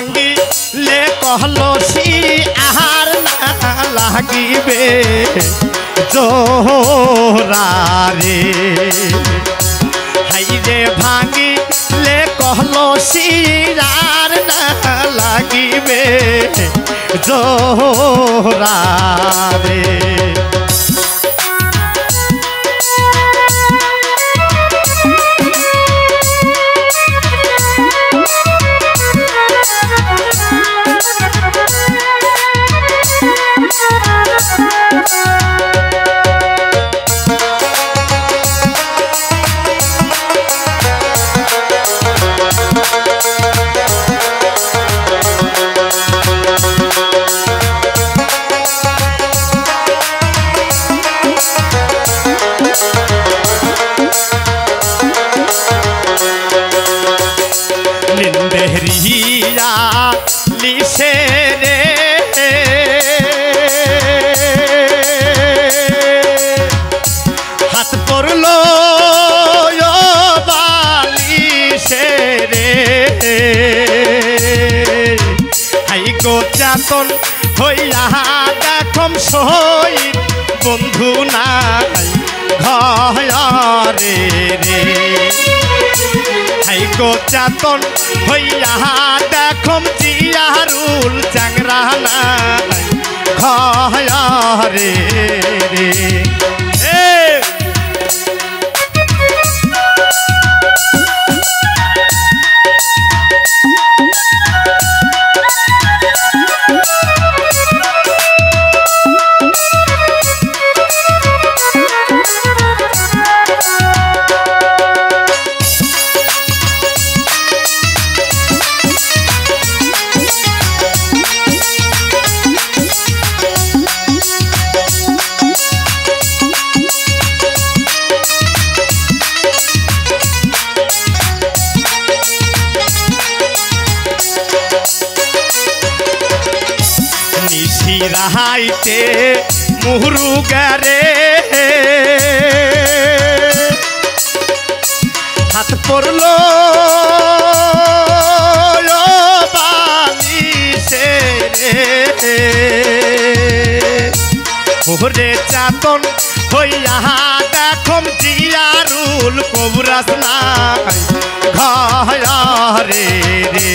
ले कहलो सी आहार ना लागिबे जोरा रे हाई रे भांगी ले कहलो सी आहार ना लागिबे जोरा रे निंदेरिया लिसे रे हाथ पड़लो बालिशे रे हाई गो चातन हইয়া দেখম শহীদ বন্ধু নাই ঘরে রে हाई गो चातन हইয়া देखम जियारुल चांगरा नाई घरे रे रहाइते मुहरुगा रे हाथ पड़लो बालिशे रे ओरे चातन हইয়া देखम जियारुल कबरास नाई घरे रे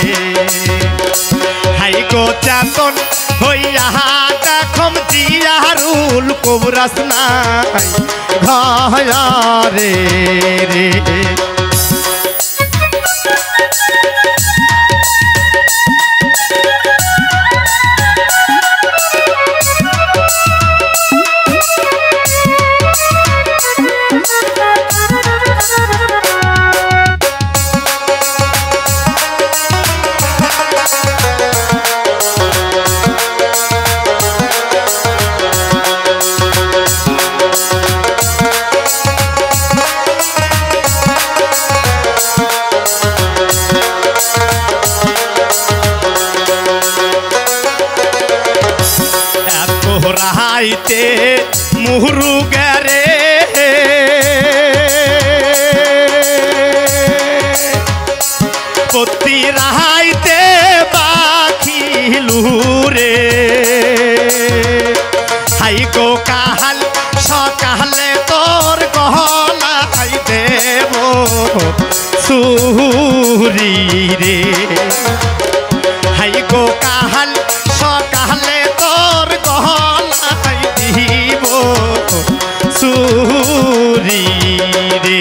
हाई गो चातन हইয়া দেখম জিয়ারুল কবরাস নাই ঘরে রে रहाइते मुहरुगा रे पति रहाइते बाखिलू रे हाई गो काहाल सकाले तोर गहनाई देबो सुरी रे हाई गो काहाल सकाले तोर गहनाई दिबो सुरी रे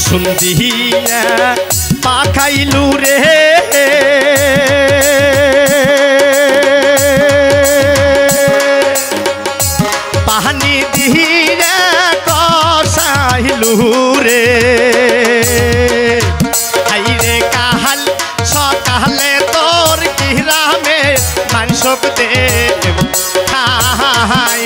सुंदिया पाखाइलू रे বন্ধুরে আইরে কাহাল সকালে তোর গ্রামে মাংসক দেব খাই